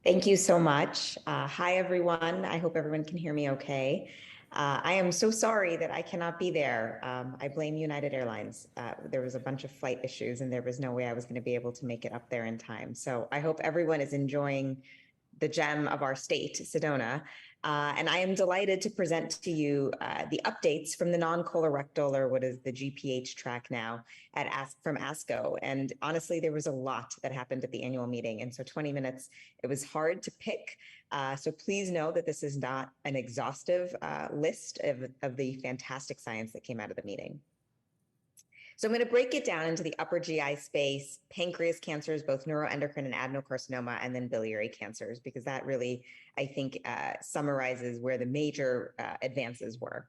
Thank you so much. Hi, everyone. I hope everyone can hear me okay. I am so sorry that I cannot be there. I blame United Airlines. There was a bunch of flight issues and there was no way I was going to be able to make it up there in time. So I hope everyone is enjoying the gem of our state, Sedona. And I am delighted to present to you the updates from the non-colorectal, or what is the GPH track now, from ASCO. And honestly, there was a lot that happened at the annual meeting. And so 20 minutes, it was hard to pick. So please know that this is not an exhaustive list of the fantastic science that came out of the meeting. So I'm going to break it down into the upper GI space, pancreas cancers, both neuroendocrine and adenocarcinoma, and then biliary cancers, because that really, I think, summarizes where the major advances were.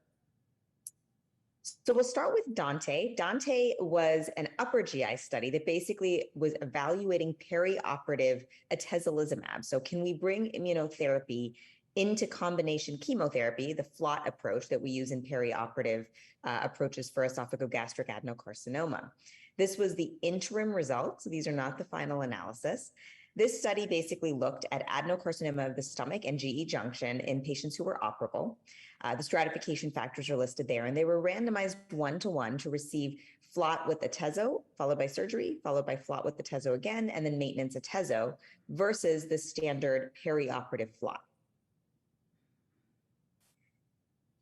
So we'll start with DANTE. DANTE was an upper GI study that basically was evaluating perioperative atezolizumab. So can we bring immunotherapy into combination chemotherapy, the FLOT approach that we use in perioperative approaches for esophagogastric adenocarcinoma? This was the interim results. These are not the final analysis. This study basically looked at adenocarcinoma of the stomach and GE junction in patients who were operable. The stratification factors are listed there, and they were randomized 1-to-1 to receive FLOT with atezo, followed by surgery, followed by FLOT with atezo again, and then maintenance atezo versus the standard perioperative FLOT.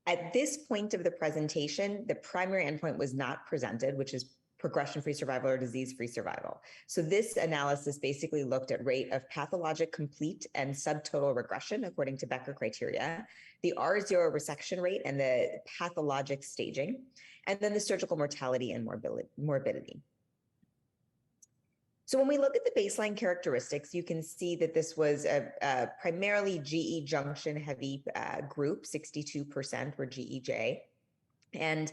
At this point of the presentation, the primary endpoint was not presented, which is progression-free survival or disease-free survival. So this analysis basically looked at rate of pathologic complete and subtotal regression according to Becker criteria, the R0 resection rate and the pathologic staging, and then the surgical mortality and morbidity. So when we look at the baseline characteristics, you can see that this was a primarily GE junction heavy group, 62% were GEJ, and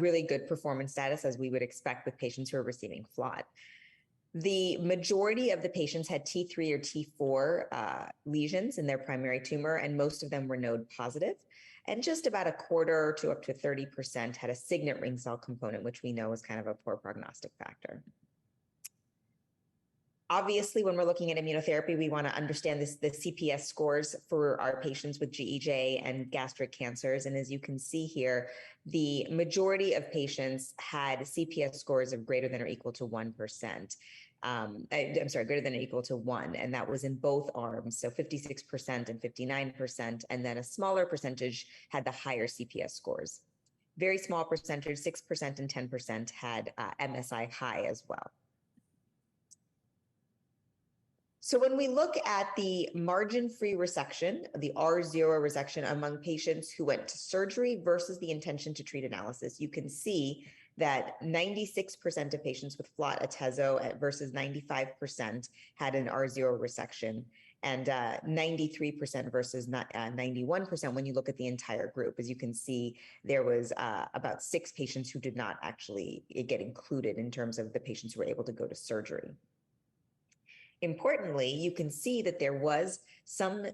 really good performance status as we would expect with patients who are receiving FLOT. The majority of the patients had T3 or T4 lesions in their primary tumor, and most of them were node positive. And just about a quarter to up to 30% had a signet ring cell component, which we know is kind of a poor prognostic factor. Obviously, when we're looking at immunotherapy, we want to understand the CPS scores for our patients with GEJ and gastric cancers. And as you can see here, the majority of patients had CPS scores of greater than or equal to 1%. I'm sorry, greater than or equal to 1. And that was in both arms, so 56% and 59%. And then a smaller percentage had the higher CPS scores. Very small percentage, 6% and 10% had MSI high as well. So when we look at the margin-free resection, the R0 resection among patients who went to surgery versus the intention to treat analysis, you can see that 96% of patients with FLOT atezo versus 95% had an R0 resection, and 93% versus 91% when you look at the entire group. As you can see, there was about 6 patients who did not actually get included in terms of the patients who were able to go to surgery. Importantly, you can see that there was some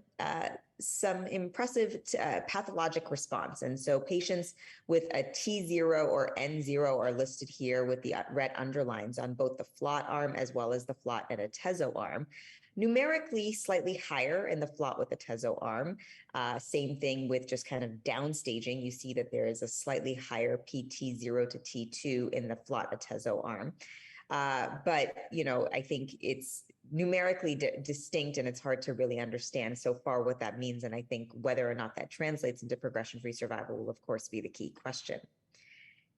impressive pathologic response. And so patients with a T0 or N0 are listed here with the red underlines on both the FLOT arm as well as the FLOT and atezo arm. Numerically slightly higher in the FLOT with atezo arm. Same thing with just kind of downstaging. You see that there is a slightly higher PT0 to T2 in the FLOT atezo arm. But, I think it's numerically distinct, and it's hard to really understand so far what that means. And I think whether or not that translates into progression-free survival will, of course, be the key question.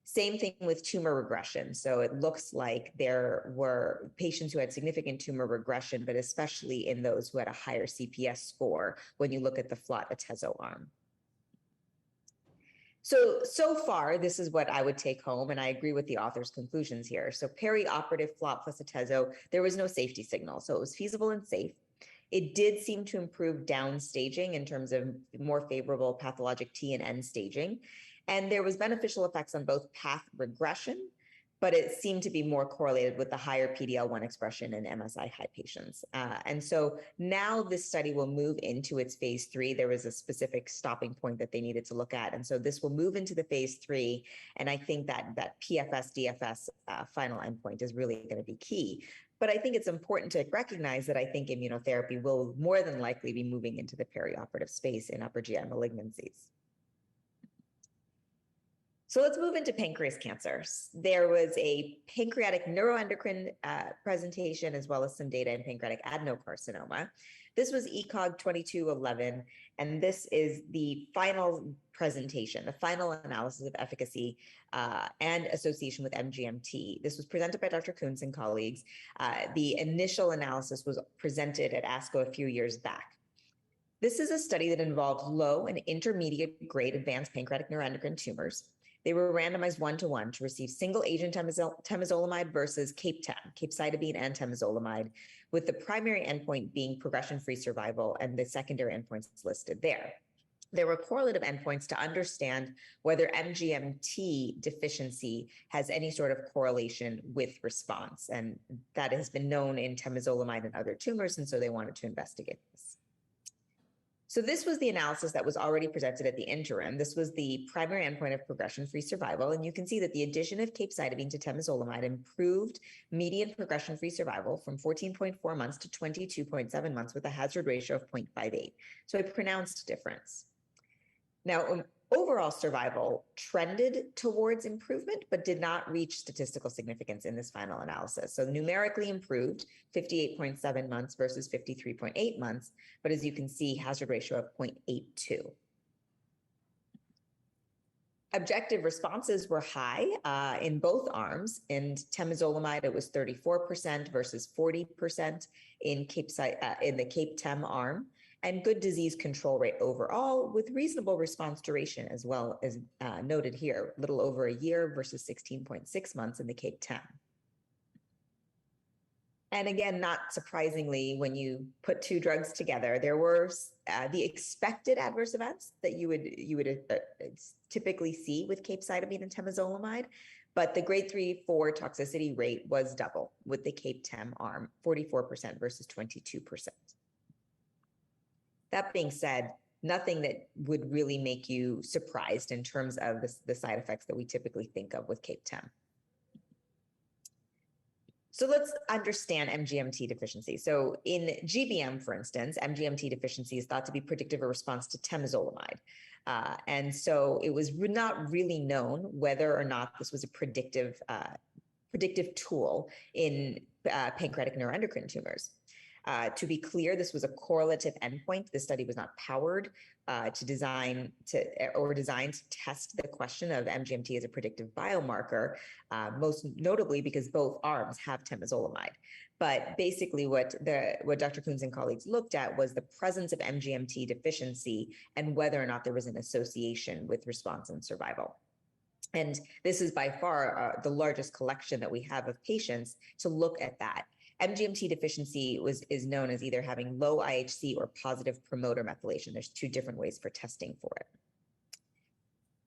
Same thing with tumor regression. So it looks like there were patients who had significant tumor regression, but especially in those who had a higher CPS score when you look at the FLOT atezo arm. So far, this is what I would take home, and I agree with the author's conclusions here. So perioperative FLOT plus atezo, there was no safety signal, so it was feasible and safe. It did seem to improve downstaging in terms of more favorable pathologic T and N staging, and there was beneficial effects on both path regression but it seemed to be more correlated with the higher PD-L1 expression in MSI high patients. And so now this study will move into its phase 3. There was a specific stopping point that they needed to look at. And so this will move into the phase 3. And I think that PFS, DFS final endpoint is really going to be key. But I think it's important to recognize that I think immunotherapy will more than likely be moving into the perioperative space in upper GI malignancies. So let's move into pancreas cancers. There was a pancreatic neuroendocrine presentation, as well as some data in pancreatic adenocarcinoma. This was ECOG 2211, and this is the final presentation, the final analysis of efficacy and association with MGMT. This was presented by Dr. Kuntz and colleagues. The initial analysis was presented at ASCO a few years back. This is a study that involved low and intermediate grade advanced pancreatic neuroendocrine tumors. They were randomized 1-to-1 to receive single-agent temozolomide versus capecitabine and temozolomide, with the primary endpoint being progression-free survival and the secondary endpoints listed there. There were correlative endpoints to understand whether MGMT deficiency has any sort of correlation with response, and that has been known in temozolomide and other tumors, and so they wanted to investigate this. So this was the analysis that was already presented at the interim. This was the primary endpoint of progression-free survival, and you can see that the addition of capecitabine to temozolomide improved median progression-free survival from 14.4 months to 22.7 months with a hazard ratio of 0.58. So a pronounced difference. Now, overall survival trended towards improvement, but did not reach statistical significance in this final analysis. So numerically improved, 58.7 months versus 53.8 months, but as you can see, hazard ratio of 0.82. Objective responses were high in both arms. In temozolomide, it was 34% versus 40% in the CAPE-TEM arm, and good disease control rate overall, with reasonable response duration as well, as noted here, a little over a year versus 16.6 months in the CAPE-TEM. And again, not surprisingly, when you put two drugs together, there were the expected adverse events that you would typically see with capecitabine and temozolomide, but the grade 3/4 toxicity rate was double with the CAPE-TEM arm, 44% versus 22%. That being said, nothing that would really make you surprised in terms of the side effects that we typically think of with CAPE-TEM. So let's understand MGMT deficiency. So in GBM, for instance, MGMT deficiency is thought to be predictive of response to temozolomide. And so it was not really known whether or not this was a predictive tool in pancreatic neuroendocrine tumors. To be clear, this was a correlative endpoint. The study was not powered designed to test the question of MGMT as a predictive biomarker, most notably because both arms have temozolomide. But basically what Dr. Kuntz and colleagues looked at was the presence of MGMT deficiency and whether or not there was an association with response and survival. And this is by far the largest collection that we have of patients to look at that. MGMT deficiency is known as either having low IHC or positive promoter methylation. There's two different ways for testing for it.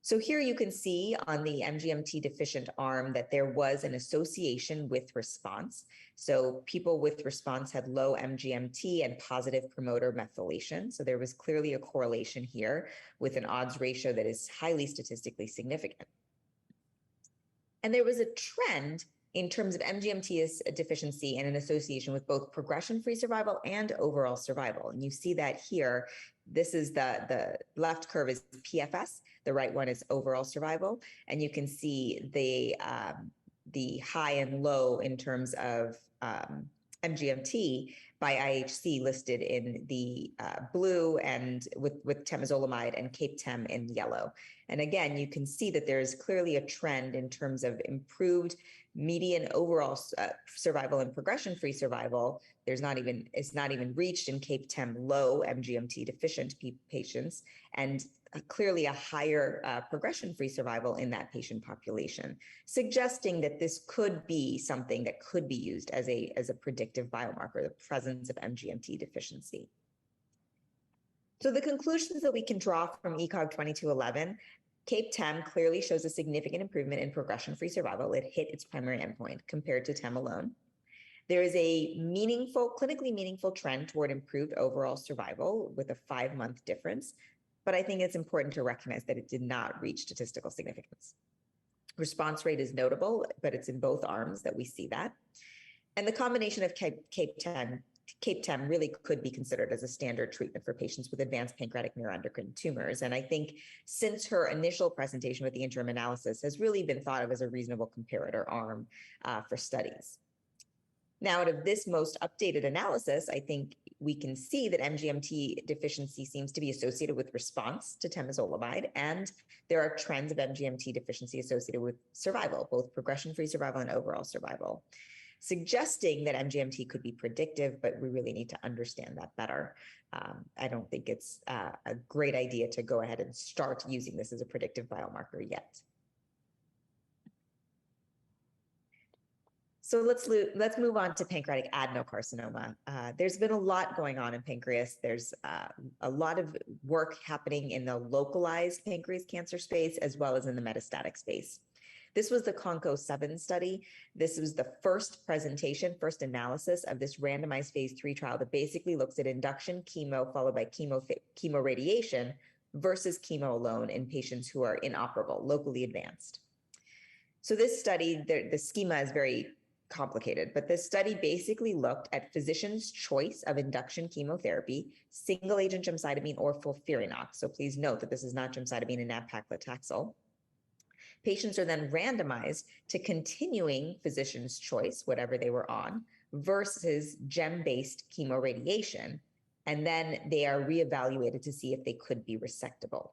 So here you can see on the MGMT deficient arm that there was an association with response. So people with response had low MGMT and positive promoter methylation. So there was clearly a correlation here with an odds ratio that is highly statistically significant. And there was a trend in terms of MGMT deficiency and an association with both progression-free survival and overall survival. And you see that here. This is the left curve is PFS, the right one is overall survival. And you can see the high and low in terms of MGMT by IHC listed in the blue and with temozolomide and CAPE-TEM in yellow. And again, you can see that there is clearly a trend in terms of improved median overall survival and progression-free survival. It's not even reached in CAPE-TEM low MGMT deficient patients, and clearly a higher progression-free survival in that patient population, suggesting that this could be something that could be used as a predictive biomarker, the presence of MGMT deficiency. So the conclusions that we can draw from ECOG 2211, CAPE-TEM clearly shows a significant improvement in progression-free survival. It hit its primary endpoint compared to TEM alone. There is a clinically meaningful trend toward improved overall survival with a 5-month difference, but I think it's important to recognize that it did not reach statistical significance. Response rate is notable, but it's in both arms that we see that. And the combination of CAPE-TEM really could be considered as a standard treatment for patients with advanced pancreatic neuroendocrine tumors. And I think since her initial presentation with the interim analysis has really been thought of as a reasonable comparator arm for studies. Now, out of this most updated analysis, I think we can see that MGMT deficiency seems to be associated with response to temozolomide, and there are trends of MGMT deficiency associated with survival, both progression-free survival and overall survival, suggesting that MGMT could be predictive, but we really need to understand that better. I don't think it's a great idea to go ahead and start using this as a predictive biomarker yet. So let's move on to pancreatic adenocarcinoma. There's been a lot going on in pancreas. There's a lot of work happening in the localized pancreas cancer space as well as in the metastatic space. This was the CONCO-7 study. This was the first analysis of this randomized phase 3 trial that basically looks at induction chemo followed by chemoradiation versus chemo alone in patients who are inoperable, locally advanced. So this study, the schema is very complicated, but this study basically looked at physicians' choice of induction chemotherapy, single agent gemcitabine or FOLFIRINOX. So please note that this is not gemcitabine and nab-paclitaxel. Patients are then randomized to continuing physician's choice, whatever they were on, versus gem-based chemoradiation, and then they are reevaluated to see if they could be resectable.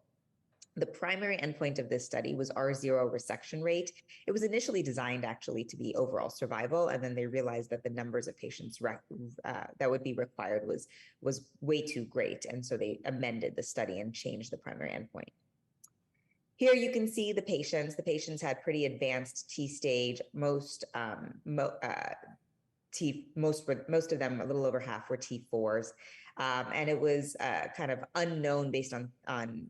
The primary endpoint of this study was R0 resection rate. It was initially designed actually to be overall survival, and then they realized that the numbers of patients that would be required was way too great, and so they amended the study and changed the primary endpoint. Here you can see the patients. The patients had pretty advanced T-stage. Most of them, a little over half, were T4s, and it was kind of unknown based on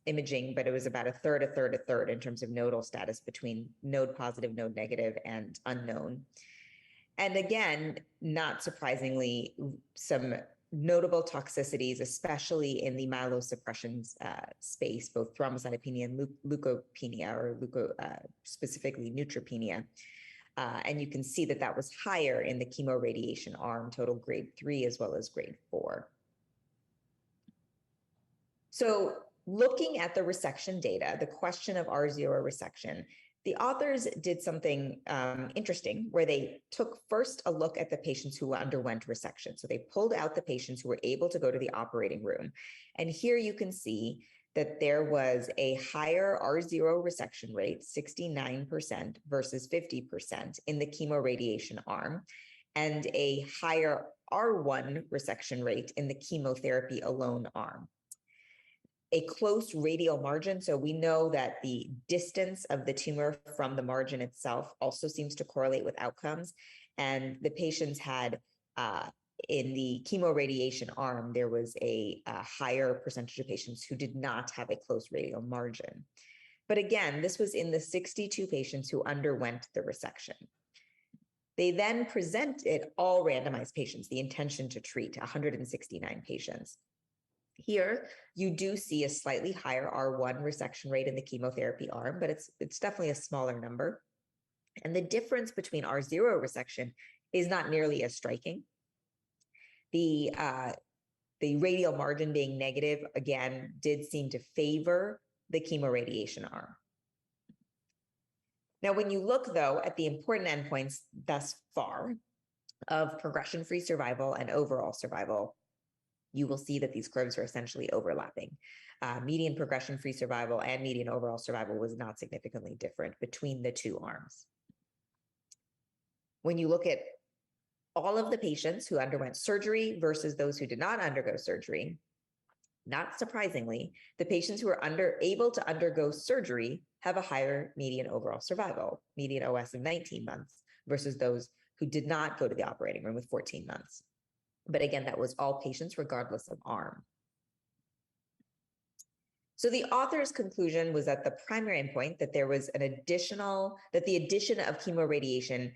imaging, but it was about a third in terms of nodal status between node positive, node negative, and unknown. And again, not surprisingly, some notable toxicities, especially in the myelosuppression space, both thrombocytopenia and leukopenia, or specifically neutropenia. And you can see that that was higher in the chemoradiation arm, total grade 3 as well as grade 4. So looking at the resection data, the question of R0 resection, the authors did something interesting where they took first a look at the patients who underwent resection. So they pulled out the patients who were able to go to the operating room. And here you can see that there was a higher R0 resection rate, 69% versus 50% in the chemoradiation arm, and a higher R1 resection rate in the chemotherapy alone arm. A close radial margin, so we know that the distance of the tumor from the margin itself also seems to correlate with outcomes. And the patients had, in the chemoradiation arm, there was a higher percentage of patients who did not have a close radial margin. But again, this was in the 62 patients who underwent the resection. They then presented all randomized patients, the intention to treat, 169 patients. Here, you do see a slightly higher R1 resection rate in the chemotherapy arm, but it's definitely a smaller number. And the difference between R0 resection is not nearly as striking. The radial margin being negative, again, did seem to favor the chemoradiation arm. Now, when you look, though, at the important endpoints thus far of progression-free survival and overall survival, you will see that these curves are essentially overlapping. Median progression-free survival and median overall survival was not significantly different between the two arms. When you look at all of the patients who underwent surgery versus those who did not undergo surgery, not surprisingly, the patients who are able to undergo surgery have a higher median overall survival, median OS of 19 months, versus those who did not go to the operating room with 14 months. But again, that was all patients regardless of arm. So the author's conclusion was that the primary endpoint, that there was that the addition of chemoradiation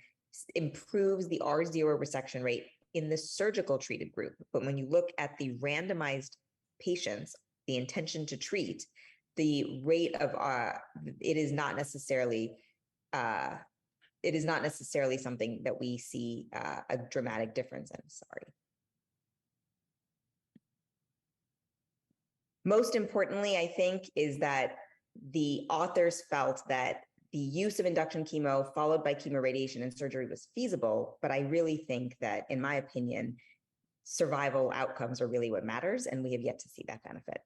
improves the R0 resection rate in the surgical treated group. But when you look at the randomized patients, the intention to treat, the rate of it is not necessarily something that we see a dramatic difference in. Sorry. Most importantly, I think, is that the authors felt that the use of induction chemo followed by chemoradiation and surgery was feasible, but I really think that, in my opinion, survival outcomes are really what matters, and we have yet to see that benefit.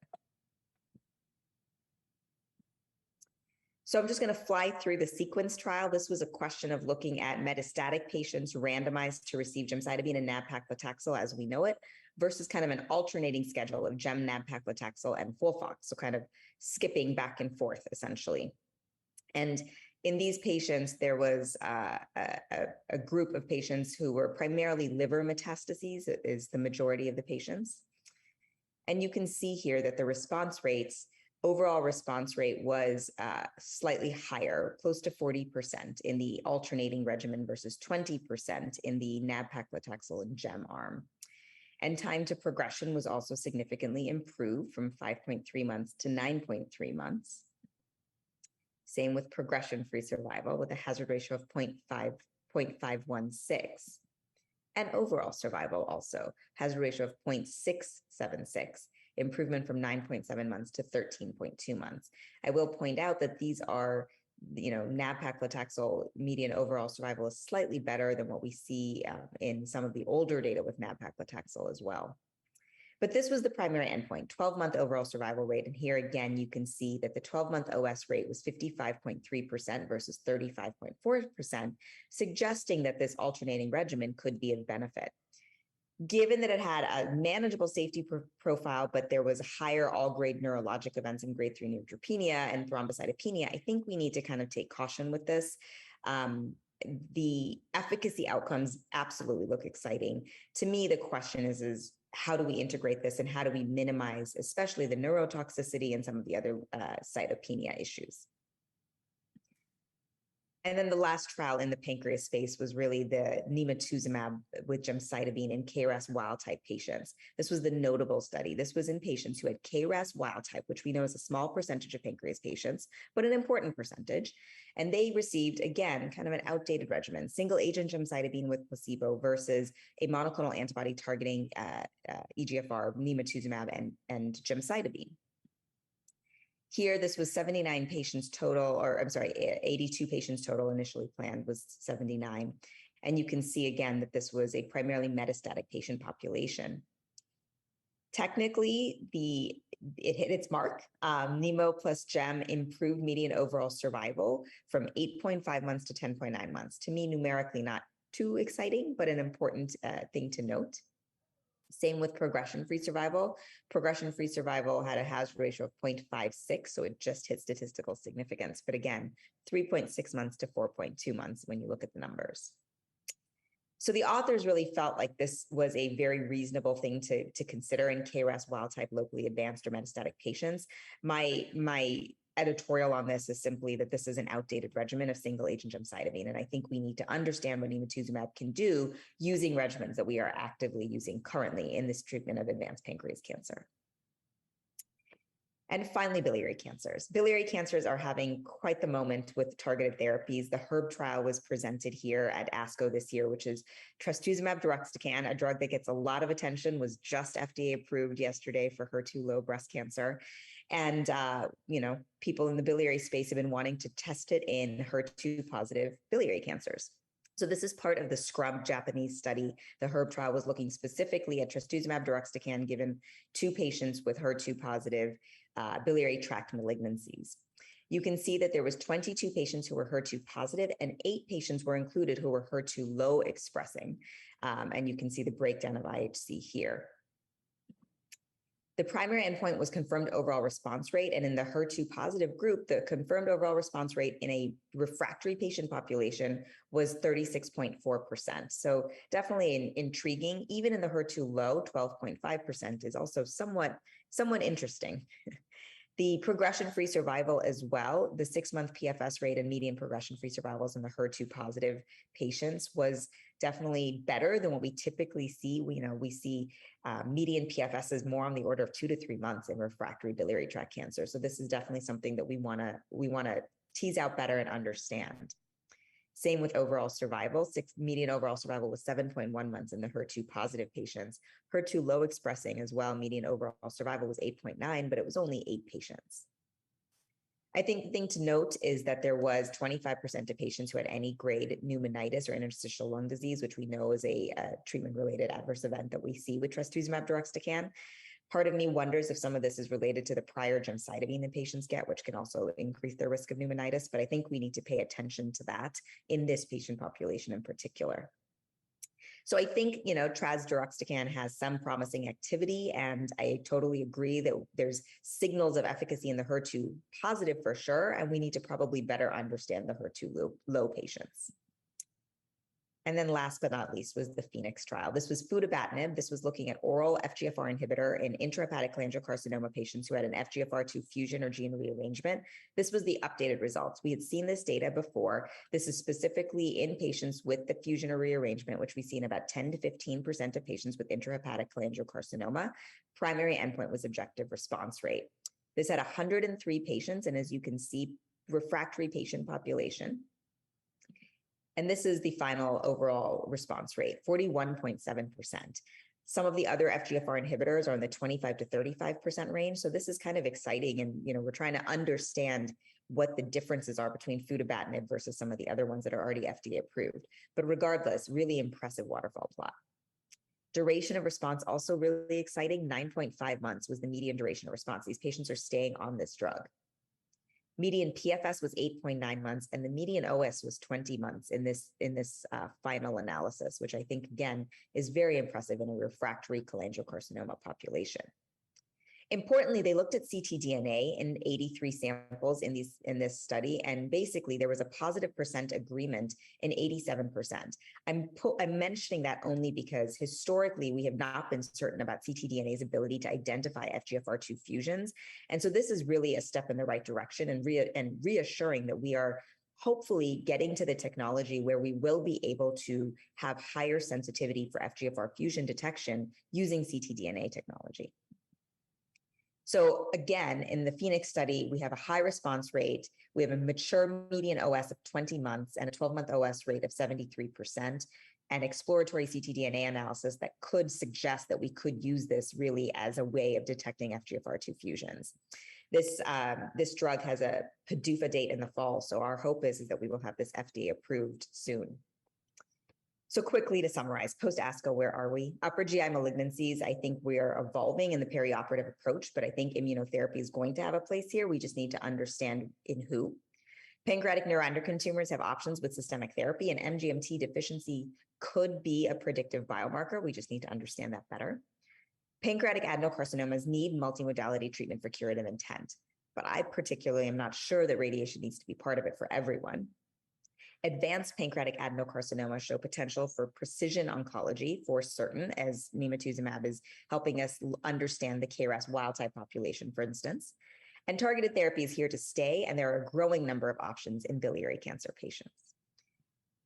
So I'm just going to fly through the sequence trial. This was a question of looking at metastatic patients randomized to receive gemcitabine and nab-paclitaxel as we know it, versus kind of an alternating schedule of gem, nab-paclitaxel, and FOLFOX, so kind of skipping back and forth, essentially. And in these patients, there was a group of patients who were primarily liver metastases, is the majority of the patients. And you can see here that the response rates, overall response rate was slightly higher, close to 40% in the alternating regimen versus 20% in the nab-paclitaxel and gem arm. And time to progression was also significantly improved from 5.3 months to 9.3 months. Same with progression-free survival with a hazard ratio of 0.516. And overall survival also, hazard ratio of 0.676, improvement from 9.7 months to 13.2 months. I will point out that these are, nab-paclitaxel median overall survival is slightly better than what we see in some of the older data with nab-paclitaxel as well. But this was the primary endpoint, 12-month overall survival rate. And here again, you can see that the 12-month OS rate was 55.3% versus 35.4%, suggesting that this alternating regimen could be of benefit. Given that it had a manageable safety profile, but there was higher all-grade neurologic events and grade 3 neutropenia and thrombocytopenia, I think we need to kind of take caution with this. The efficacy outcomes absolutely look exciting. To me, the question is how do we integrate this and how do we minimize, especially the neurotoxicity and some of the other cytopenia issues? And then the last trial in the pancreas space was really the nimatuzumab with gemcitabine in KRAS wild-type patients. This was the notable study. This was in patients who had KRAS wild-type, which we know is a small percentage of pancreas patients, but an important percentage. And they received, again, kind of an outdated regimen, single-agent gemcitabine with placebo versus a monoclonal antibody targeting EGFR, nimatuzumab, and gemcitabine. Here, this was 79 patients total, 82 patients total, initially planned was 79. And you can see again that this was a primarily metastatic patient population. Technically, it hit its mark. Nemo plus Gem improved median overall survival from 8.5 months to 10.9 months. To me, numerically not too exciting, but an important thing to note. Same with progression-free survival. Progression-free survival had a hazard ratio of 0.56, so it just hit statistical significance. But again, 3.6 months to 4.2 months when you look at the numbers. So the authors really felt like this was a very reasonable thing to consider in KRAS wild-type locally advanced or metastatic patients. My editorial on this is simply that this is an outdated regimen of single-agent gemcitabine, and I think we need to understand what nimatuzumab can do using regimens that we are actively using currently in this treatment of advanced pancreas cancer. And finally, biliary cancers. Biliary cancers are having quite the moment with targeted therapies. The HERB trial was presented here at ASCO this year, which is trastuzumab deruxtecan, a drug that gets a lot of attention, was just FDA approved yesterday for HER2-low breast cancer. And, people in the biliary space have been wanting to test it in HER2-positive biliary cancers. So this is part of the SCRUB Japanese study. The HERB trial was looking specifically at trastuzumab deruxtecan given to patients with HER2-positive biliary tract malignancies. You can see that there was 22 patients who were HER2 positive and 8 patients were included who were HER2 low expressing. And you can see the breakdown of IHC here. The primary endpoint was confirmed overall response rate, and in the HER2 positive group, the confirmed overall response rate in a refractory patient population was 36.4%. So definitely intriguing. Even in the HER2 low, 12.5% is also somewhat interesting. The progression-free survival as well, the 6-month PFS rate and median progression-free survivals in the HER2 positive patients was definitely better than what we typically see. We see median PFS is more on the order of 2 to 3 months in refractory biliary tract cancer. So this is definitely something that we want to tease out better and understand. Same with overall survival. Median overall survival was 7.1 months in the HER2 positive patients. HER2 low expressing as well, median overall survival was 8.9, but it was only 8 patients. I think the thing to note is that there was 25% of patients who had any grade pneumonitis or interstitial lung disease, which we know is a treatment-related adverse event that we see with trastuzumab deruxtecan. Part of me wonders if some of this is related to the prior gemcitabine that patients get, which can also increase their risk of pneumonitis, but I think we need to pay attention to that in this patient population in particular. So I think, traz deruxtecan has some promising activity, and I totally agree that there's signals of efficacy in the HER2 positive for sure, and we need to probably better understand the HER2 low patients. And then last but not least was the Phoenix trial. This was futibatinib. This was looking at oral FGFR inhibitor in intrahepatic cholangiocarcinoma patients who had an FGFR2 fusion or gene rearrangement. This was the updated results. We had seen this data before. This is specifically in patients with the fusion or rearrangement, which we see in about 10 to 15% of patients with intrahepatic cholangiocarcinoma. Primary endpoint was objective response rate. This had 103 patients, and as you can see, refractory patient population. And this is the final overall response rate, 41.7%. Some of the other FGFR inhibitors are in the 25 to 35% range. So this is kind of exciting. And, we're trying to understand what the differences are between futibatinib versus some of the other ones that are already FDA approved. But regardless, really impressive waterfall plot. Duration of response, also really exciting. 9.5 months was the median duration of response. These patients are staying on this drug. Median PFS was 8.9 months, and the median OS was 20 months in this final analysis, which I think, again, is very impressive in a refractory cholangiocarcinoma population. Importantly, they looked at ctDNA in 83 samples in this study, and basically there was a positive percent agreement in 87%. I'm mentioning that only because historically we have not been certain about ctDNA's ability to identify FGFR2 fusions, and so this is really a step in the right direction and reassuring that we are hopefully getting to the technology where we will be able to have higher sensitivity for FGFR fusion detection using ctDNA technology. So again, in the Phoenix study, we have a high response rate. We have a mature median OS of 20 months and a 12-month OS rate of 73%, and exploratory ctDNA analysis that could suggest that we could use this really as a way of detecting FGFR2 fusions. This drug has a PDUFA date in the fall, so our hope is that we will have this FDA approved soon. So quickly to summarize, post-ASCO, where are we? Upper GI malignancies, I think we are evolving in the perioperative approach, but I think immunotherapy is going to have a place here. We just need to understand in who. Pancreatic neuroendocrine tumors have options with systemic therapy, and MGMT deficiency could be a predictive biomarker. We just need to understand that better. Pancreatic adenocarcinomas need multimodality treatment for curative intent, but I particularly am not sure that radiation needs to be part of it for everyone. Advanced pancreatic adenocarcinoma show potential for precision oncology for certain, as nimatuzumab is helping us understand the KRAS wild-type population, for instance. And targeted therapy is here to stay, and there are a growing number of options in biliary cancer patients.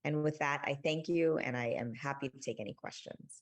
And with that, I thank you, and I am happy to take any questions.